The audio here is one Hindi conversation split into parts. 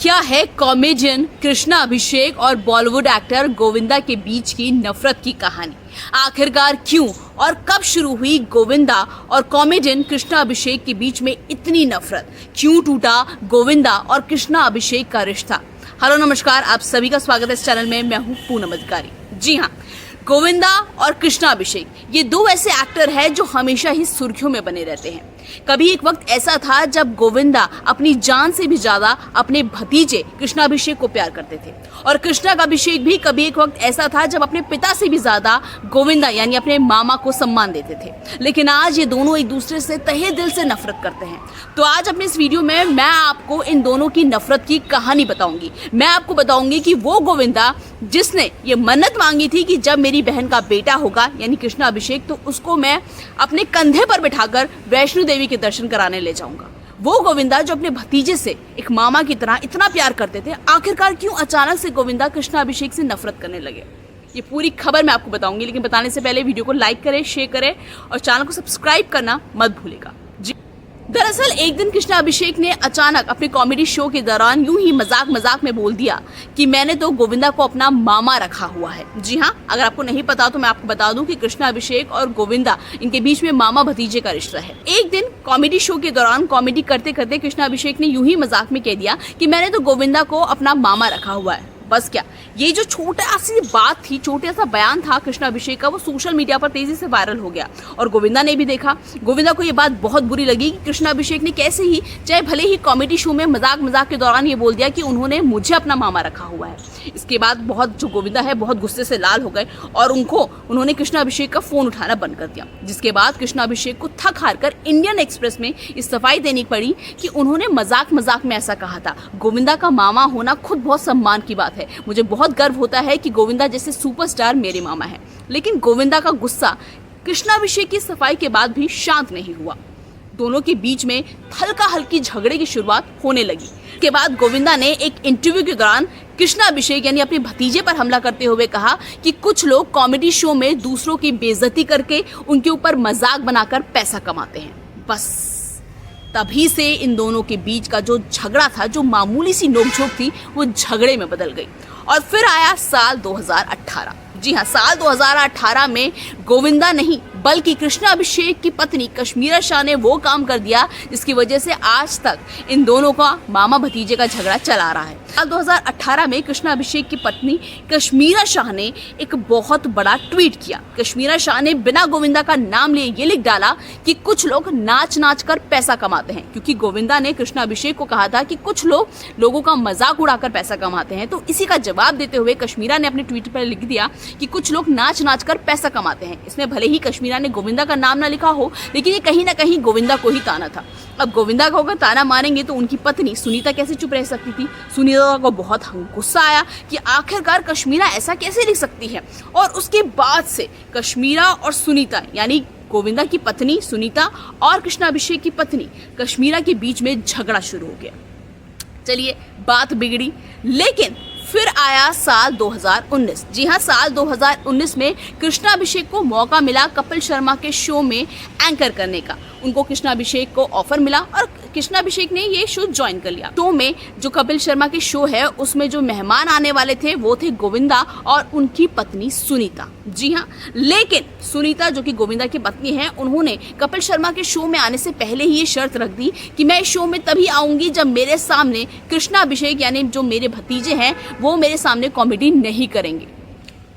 क्या है कॉमेडियन कृष्णा अभिषेक और बॉलीवुड एक्टर गोविंदा के बीच की नफरत की कहानी? आखिरकार क्यों और कब शुरू हुई गोविंदा और कॉमेडियन कृष्णा अभिषेक के बीच में इतनी नफरत? क्यों टूटा गोविंदा और कृष्णा अभिषेक का रिश्ता? हेलो नमस्कार, आप सभी का स्वागत है इस चैनल में। मैं हूं पूनम अधिकारी। जी हाँ, गोविंदा और कृष्णा अभिषेक ये दो ऐसे एक्टर हैं जो हमेशा ही सुर्खियों में बने रहते हैं। कभी एक वक्त ऐसा था जब गोविंदा अपनी जान से भी ज्यादा अपने भतीजे कृष्णा अभिषेक को प्यार करते थे, और कृष्णा का अभिषेक भी कभी एक वक्त ऐसा था जब अपने पिता से भी ज्यादा गोविंदा यानी अपने मामा को सम्मान देते थे। लेकिन आज ये दोनों एक दूसरे से तहे दिल से नफरत करते हैं। तो आज अपने इस वीडियो में मैं आपको इन दोनों की नफरत की कहानी बताऊंगी। मैं आपको बताऊंगी कि वो गोविंदा जिसने ये मन्नत मांगी थी कि जब मेरी बहन का बेटा होगा यानी कृष्णा अभिषेक, तो उसको मैं अपने कंधे पर बिठाकर वैष्णो देवी के दर्शन कराने ले जाऊंगा। वो गोविंदा जो अपने भतीजे से एक मामा की तरह इतना प्यार करते थे, आखिरकार क्यों अचानक से गोविंदा कृष्णा अभिषेक से नफरत करने लगे? ये पूरी खबर मैं आपको बताऊंगी, लेकिन बताने से पहले वीडियो को लाइक करें, शेयर करें और चैनल को सब्सक्राइब करना मत भूलिएगा। दरअसल एक दिन कृष्णा अभिषेक ने अचानक अपने कॉमेडी शो के दौरान यूं ही मजाक में बोल दिया कि मैंने तो गोविंदा को अपना मामा रखा हुआ है। जी हाँ, अगर आपको नहीं पता तो मैं आपको बता दूं कि कृष्णा अभिषेक और गोविंदा इनके बीच में मामा भतीजे का रिश्ता है। एक दिन कॉमेडी शो के दौरान कॉमेडी करते करते कृष्णा अभिषेक ने यूं ही मजाक में कह दिया कि मैंने तो गोविंदा को अपना मामा रखा हुआ है। बस क्या, ये जो छोटा सी बात थी, छोटा सा बयान था कृष्णा अभिषेक का, वो सोशल मीडिया पर तेजी से वायरल हो गया और गोविंदा ने भी देखा। गोविंदा को ये बात बहुत बुरी लगी कि कृष्णा अभिषेक ने कैसे ही, चाहे भले ही कॉमेडी शो में मजाक के दौरान ये बोल दिया कि उन्होंने मुझे अपना मामा रखा हुआ है। इसके बाद जो गोविंदा है बहुत गुस्से से लाल हो गए और उन्होंने कृष्णा अभिषेक का फोन उठाना बंद कर दिया। जिसके बाद कृष्णा अभिषेक को थक हार कर इंडियन एक्सप्रेस में इस सफाई देनी पड़ी कि उन्होंने मजाक में ऐसा कहा था, गोविंदा का मामा होना खुद बहुत सम्मान की बात है। मुझे बहुत गर्व होता है कि गोविंदा जैसे सुपरस्टार मेरे मामा हैं। लेकिन गोविंदा का गुस्सा कृष्णा अभिषेक की सफाई के बाद भी शांत नहीं हुआ। दोनों के बीच में हल्की झगड़े की शुरुआत होने लगी। के बाद गोविंदा ने एक इंटरव्यू के दौरान कृष्णा अभिषेक यानी अपने भतीजे पर हमला करते हुए कहा कि कुछ लोग कॉमेडी शो में दूसरों की बेइज्जती करके उनके ऊपर मजाक बनाकर पैसा कमाते हैं। बस तभी से इन दोनों के बीच का जो झगड़ा था, जो मामूली सी नोकझोंक थी, वो झगड़े में बदल गई। और फिर आया साल 2018। जी हाँ, साल 2018 में गोविंदा नहीं बल्कि कृष्णा अभिषेक की पत्नी कश्मीरा शाह ने वो काम कर दिया जिसकी वजह से आज तक इन दोनों का मामा भतीजे का झगड़ा चला रहा है। साल 2018 में कृष्णा अभिषेक की पत्नी कश्मीरा शाह ने एक बहुत बड़ा ट्वीट किया। कश्मीरा शाह ने बिना गोविंदा का नाम लिए ये लिख डाला कि कुछ लोग नाच कर पैसा कमाते हैं, क्योंकि गोविंदा ने कृष्णा अभिषेक को कहा था कि कुछ लोगों का मजाक उड़ाकर पैसा कमाते हैं। तो इसी का जवाब देते हुए कश्मीरा ने अपने ट्वीट पर लिख दिया कि कुछ लोग नाच कर पैसा कमाते हैं। इसमें भले ही कश्मीरा ने गोविंदा का नाम ना लिखा हो, लेकिन ये कहीं ना कहीं गोविंदा को ही ताना था। अब गोविंदा को अगर ताना मारेंगे तो उनकी पत्नी सुनीता कैसे चुप रह सकती थी? सुनीता को बहुत गुस्सा आया कि आखिरकार कश्मीरा ऐसा कैसे लिख सकती है। और उसके बाद से कश्मीरा और सुनीता यानी गोविंदा की पत्नी सुनीता और कृष्णा अभिषेक की पत्नी कश्मीरा के बीच में झगड़ा शुरू हो गया। चलिए, बात बिगड़ी, लेकिन फिर आया साल 2019। जी हाँ, साल 2019 में कृष्णा अभिषेक को मौका मिला कपिल शर्मा के शो में एंकर करने का। उनको कृष्णा अभिषेक को ऑफर मिला और कृष्णा अभिषेक ने ये शो ज्वाइन कर लिया। शो में जो कपिल शर्मा के शो है उसमें जो मेहमान आने वाले थे वो थे गोविंदा और उनकी पत्नी सुनीता। जी हाँ, लेकिन सुनीता जो कि गोविंदा की पत्नी है, उन्होंने कपिल शर्मा के शो में आने से पहले ही ये शर्त रख दी कि मैं इस शो में तभी आऊंगी जब मेरे सामने कृष्णा अभिषेक यानी जो मेरे भतीजे हैं वो मेरे सामने कॉमेडी नहीं करेंगे।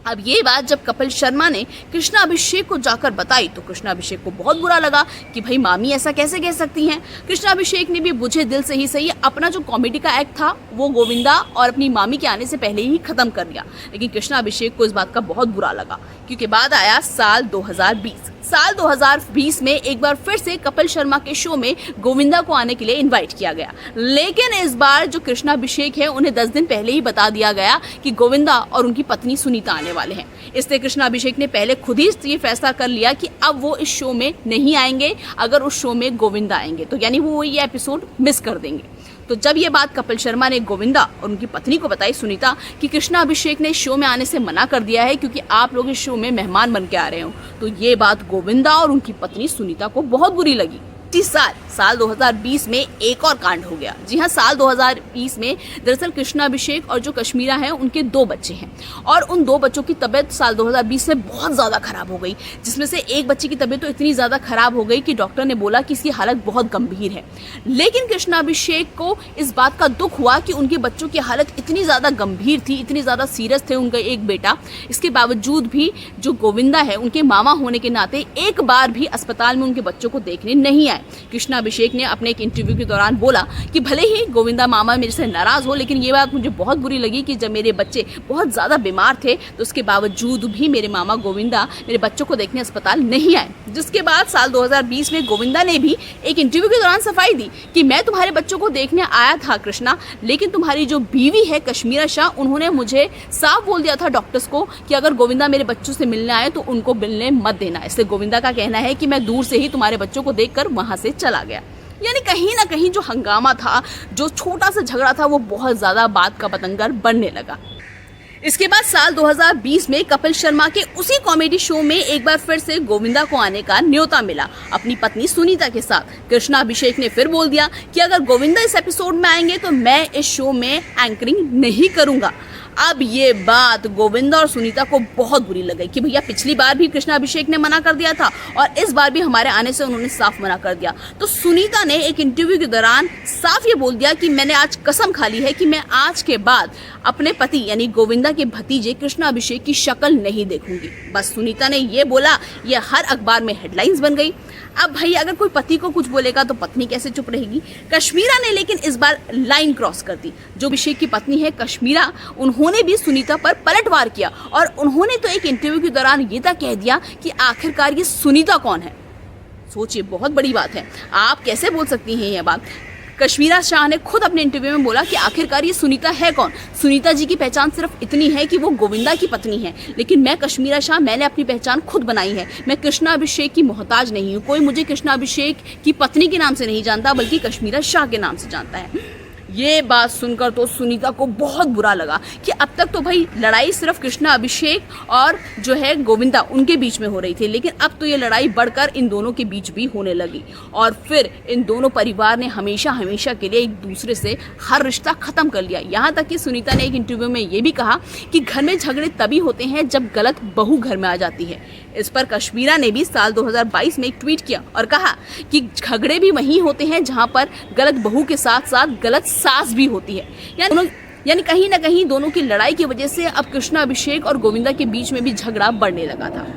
अब ये बात जब कपिल शर्मा ने कृष्णा अभिषेक को जाकर बताई तो कृष्णा अभिषेक को बहुत बुरा लगा कि भाई मामी ऐसा कैसे कह सकती हैं। कृष्णा अभिषेक ने भी बुझे दिल से ही सही अपना जो कॉमेडी का एक्ट था वो गोविंदा और अपनी मामी के आने से पहले ही खत्म कर दिया। लेकिन कृष्णा अभिषेक को इस बात का बहुत बुरा लगा, क्योंकि बाद आया साल 2020। साल 2020 में एक बार फिर से कपिल शर्मा के शो में गोविंदा को आने के लिए इनवाइट किया गया। लेकिन इस बार जो कृष्णा अभिषेक है उन्हें 10 दिन पहले ही बता दिया गया कि गोविंदा और उनकी पत्नी सुनीता आने वाले हैं। इसलिए कृष्णा अभिषेक ने पहले खुद ही ये फैसला कर लिया कि अब वो इस शो में नहीं आएंगे अगर उस शो में गोविंदा आएंगे तो, यानी वो ये एपिसोड मिस कर देंगे। तो जब ये बात कपिल शर्मा ने गोविंदा और उनकी पत्नी को बताई सुनीता कि कृष्णा अभिषेक ने शो में आने से मना कर दिया है क्योंकि आप लोग इस शो में मेहमान बन के आ रहे हो, तो ये बात गोविंदा और उनकी पत्नी सुनीता को बहुत बुरी लगी। इसी साल 2020 में एक और कांड हो गया। जी हाँ, साल 2020 में दरअसल कृष्णा अभिषेक और जो कश्मीरा हैं उनके 2 बच्चे हैं और उन 2 बच्चों की तबीयत साल 2020 में बहुत ज़्यादा खराब हो गई, जिसमें से एक बच्चे की तबीयत तो इतनी ज़्यादा खराब हो गई कि डॉक्टर ने बोला कि इसकी हालत बहुत गंभीर है। लेकिन कृष्णा अभिषेक को इस बात का दुख हुआ कि उनके बच्चों की हालत इतनी ज़्यादा गंभीर थी, इतनी ज़्यादा सीरियस थे उनका एक बेटा, इसके बावजूद भी जो गोविंदा है उनके मामा होने के नाते एक बार भी अस्पताल में उनके बच्चों को देखने नहीं आए। कृष्णा अभिषेक ने अपने एक इंटरव्यू के दौरान बोला कि भले ही गोविंदा मामा मेरे से नाराज हो, लेकिन ये बात मुझे बहुत बुरी लगी कि जब मेरे बच्चे बहुत ज़्यादा बीमार थे तो उसके बावजूद भी मेरे मामा गोविंदा मेरे बच्चों को देखने अस्पताल नहीं आए। जिसके बाद साल 2020 में गोविंदा ने भी एक इंटरव्यू के दौरान सफाई दी कि मैं तुम्हारे बच्चों को देखने आया था कृष्णा, लेकिन तुम्हारी जो बीवी है कश्मीरा शाह, उन्होंने मुझे साफ बोल दिया था डॉक्टर्स को कि अगर गोविंदा मेरे बच्चों से मिलने आए तो उनको मिलने मत देना। इसलिए गोविंदा का कहना है कि मैं दूर से ही तुम्हारे बच्चों को देखकर वहां से चला गया। यानी कहीं ना कहीं जो हंगामा था, जो छोटा सा झगड़ा था, वो बहुत ज्यादा बात का बतंगर बनने लगा। इसके बाद साल 2020 में कपिल शर्मा के उसी कॉमेडी शो में एक बार फिर से गोविंदा को आने का न्योता मिला अपनी पत्नी सुनीता के साथ। कृष्णा अभिषेक ने फिर बोल दिया कि अगर गोविंदा इस एपिसोड में आएंगे तो मैं इस शो में एंकरिंग नहीं करूंगा। अब ये बात गोविंदा और सुनीता को बहुत बुरी लग गई कि भैया पिछली बार भी कृष्णा अभिषेक ने मना कर दिया था और इस बार भी हमारे आने से उन्होंने साफ मना कर दिया। तो सुनीता ने एक इंटरव्यू के दौरान साफ ये बोल दिया कि मैंने आज कसम खा ली है कि मैं आज के बाद अपने पति यानी गोविंदा के भतीजे कृष्णा अभिषेक की शक्ल नहीं देखूंगी। बस सुनीता ने ये बोला, ये हर अखबार में हेडलाइंस बन गई। अब भाई अगर कोई पति को कुछ बोलेगा तो पत्नी कैसे चुप रहेगी। कश्मीरा ने लेकिन इस बार लाइन क्रॉस कर दी। जो अभिषेक की पत्नी है कश्मीरा, उन्होंने भी सुनीता पर पलटवार किया और उन्होंने तो एक इंटरव्यू के दौरान ये तक कह दिया कि आखिरकार ये सुनीता कौन है। सोचिए, बहुत बड़ी बात है, आप कैसे बोल सकती हैं ये बात। कश्मीरा शाह ने खुद अपने इंटरव्यू में बोला कि आखिरकार ये सुनीता है कौन। सुनीता जी की पहचान सिर्फ इतनी है कि वो गोविंदा की पत्नी है, लेकिन मैं कश्मीरा शाह, मैंने अपनी पहचान खुद बनाई है। मैं कृष्णा अभिषेक की मोहताज नहीं हूँ। कोई मुझे कृष्णा अभिषेक की पत्नी के नाम से नहीं जानता, बल्कि कश्मीरा शाह के नाम से जानता है। ये बात सुनकर तो सुनीता को बहुत बुरा लगा कि अब तक तो भाई लड़ाई सिर्फ कृष्णा अभिषेक और जो है गोविंदा उनके बीच में हो रही थी, लेकिन अब तो ये लड़ाई बढ़कर इन दोनों के बीच भी होने लगी और फिर इन दोनों परिवार ने हमेशा हमेशा के लिए एक दूसरे से हर रिश्ता खत्म कर लिया। यहाँ तक कि सुनीता ने एक इंटरव्यू में ये भी कहा कि घर में झगड़े तभी होते हैं जब गलत बहू घर में आ जाती है। इस पर कश्मीरा ने भी साल 2022 में एक ट्वीट किया और कहा कि झगड़े भी वहीं होते हैं जहां पर गलत बहू के साथ साथ गलत सास भी होती है। यानी कहीं ना कहीं दोनों की लड़ाई की वजह से अब कृष्णा अभिषेक और गोविंदा के बीच में भी झगड़ा बढ़ने लगा था।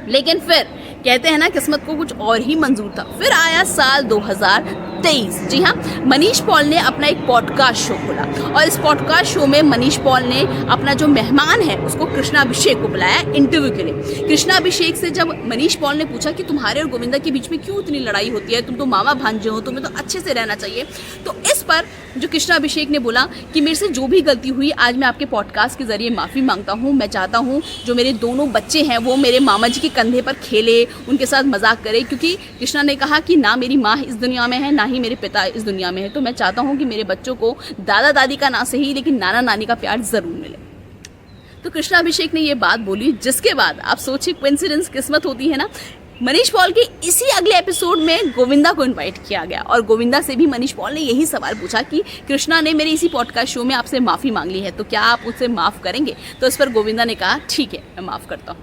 लेकिन फिर कहते हैं ना, किस्मत को कुछ और ही मंजूर था। फिर आया साल 2023। जी हाँ, मनीष पॉल ने अपना एक पॉडकास्ट शो खोला और इस पॉडकास्ट शो में मनीष पॉल ने अपना जो मेहमान है उसको कृष्णा अभिषेक को बुलाया इंटरव्यू के लिए। कृष्णा अभिषेक से जब मनीष पॉल ने पूछा कि तुम्हारे और गोविंदा के बीच में क्यों इतनी लड़ाई होती है, तुम तो मामा भांजे हो, तुम्हें तो अच्छे से रहना चाहिए, तो इस पर जो कृष्णा अभिषेक ने बोला कि मेरे से जो भी गलती हुई आज मैं आपके पॉडकास्ट के जरिए माफ़ी मांगता हूँ। मैं चाहता हूँ जो मेरे दोनों बच्चे हैं वो मेरे मामा जी के कंधे पर खेले, उनके साथ मजाक करे, क्योंकि कृष्णा ने कहा कि ना मेरी माँ इस दुनिया में है ना ही मेरे पिता इस दुनिया में है, तो मैं चाहता हूँ कि मेरे बच्चों को दादा दादी का ना सही लेकिन नाना नानी का प्यार जरूर मिले। तो कृष्णा अभिषेक ने ये बात बोली, जिसके बाद आप सोचिए, कोइंसिडेंस, किस्मत होती है ना। मनीष पॉल के इसी अगले एपिसोड में गोविंदा को इनवाइट किया गया और गोविंदा से भी मनीष पॉल ने यही सवाल पूछा कि कृष्णा ने मेरे इसी पॉडकास्ट शो में आपसे माफ़ी मांग ली है, तो क्या आप उसे माफ़ करेंगे। तो इस पर गोविंदा ने कहा ठीक है, मैं माफ़ करता हूँ।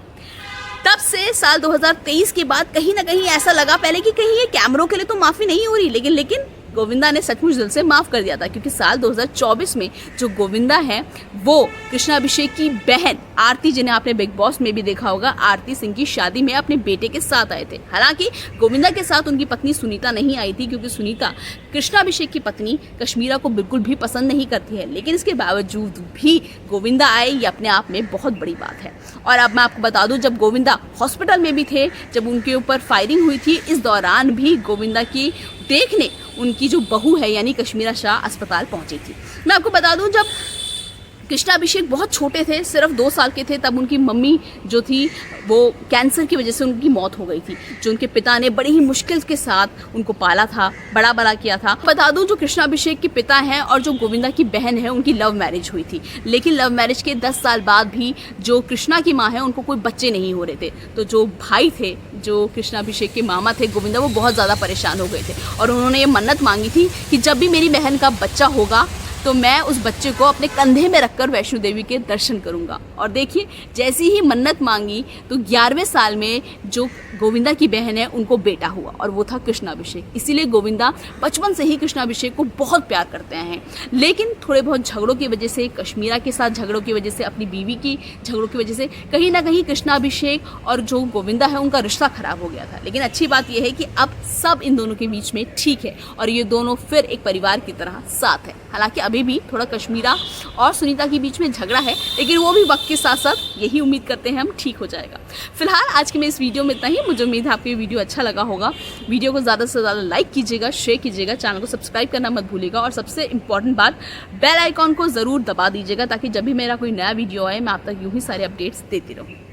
तब से साल 2023 के बाद कहीं ना कहीं ऐसा लगा पहले कि कहीं ये कैमरों के लिए तो माफ़ी नहीं हो रही, लेकिन गोविंदा ने सचमुच दिल से माफ़ कर दिया था, क्योंकि साल 2024 में जो गोविंदा है वो कृष्णा अभिषेक की बहन आरती, जिन्हें आपने बिग बॉस में भी देखा होगा, आरती सिंह की शादी में अपने बेटे के साथ आए थे। हालांकि गोविंदा के साथ उनकी पत्नी सुनीता नहीं आई थी, क्योंकि सुनीता कृष्णा अभिषेक की पत्नी कश्मीरा को बिल्कुल भी पसंद नहीं करती है, लेकिन इसके बावजूद भी गोविंदा आए, ये अपने आप में बहुत बड़ी बात है। और अब मैं आपको बता दूं, जब गोविंदा हॉस्पिटल में भी थे, जब उनके ऊपर फायरिंग हुई थी, इस दौरान भी गोविंदा की देखने उनकी जो बहू है यानी कश्मीरा शाह अस्पताल पहुंची थी। मैं आपको बता दूं, जब कृष्णा अभिषेक बहुत छोटे थे, सिर्फ 2 साल के थे तब उनकी मम्मी जो थी वो कैंसर की वजह से उनकी मौत हो गई थी, जो उनके पिता ने बड़ी ही मुश्किल के साथ उनको पाला था, बड़ा किया था। बता दूं जो कृष्णा अभिषेक के पिता हैं और जो गोविंदा की बहन है उनकी लव मैरिज हुई थी, लेकिन लव मैरिज के 10 साल बाद भी जो कृष्णा की माँ है उनको कोई बच्चे नहीं हो रहे थे। तो जो भाई थे, जो कृष्णा अभिषेक के मामा थे गोविंदा, वो बहुत ज़्यादा परेशान हो गए थे और उन्होंने ये मन्नत मांगी थी कि जब भी मेरी बहन का बच्चा होगा तो मैं उस बच्चे को अपने कंधे में रखकर वैष्णो देवी के दर्शन करूंगा। और देखिए जैसी ही मन्नत मांगी तो 11वें साल में जो गोविंदा की बहन है उनको बेटा हुआ और वो था कृष्णा अभिषेक। इसीलिए गोविंदा बचपन से ही कृष्णा अभिषेक को बहुत प्यार करते हैं, लेकिन थोड़े बहुत झगड़ों की वजह से, कश्मीरा के साथ झगड़ों की वजह से, अपनी बीवी की झगड़ों की वजह से कहीं ना कहीं कृष्णा अभिषेक और जो गोविंदा है उनका रिश्ता खराब हो गया था। लेकिन अच्छी बात यह है कि अब सब इन दोनों के बीच में ठीक है और ये दोनों फिर एक परिवार की तरह साथ है। हालांकि अभी भी थोड़ा कश्मीरा और सुनीता के बीच में झगड़ा है, लेकिन वो भी वक्त के साथ साथ यही उम्मीद करते हैं हम ठीक हो जाएगा। फिलहाल आज के मैं इस वीडियो में इतना ही। मुझे उम्मीद है आपको ये वीडियो अच्छा लगा होगा। वीडियो को ज़्यादा से ज़्यादा लाइक कीजिएगा, शेयर कीजिएगा, चैनल को सब्सक्राइब करना मत भूलिएगा और सबसे इंपॉर्टेंट बात, बेल आइकॉन को ज़रूर दबा दीजिएगा ताकि जब भी मेरा कोई नया वीडियो आए मैं आप तक यूँ ही सारे अपडेट्स देती रहूँ।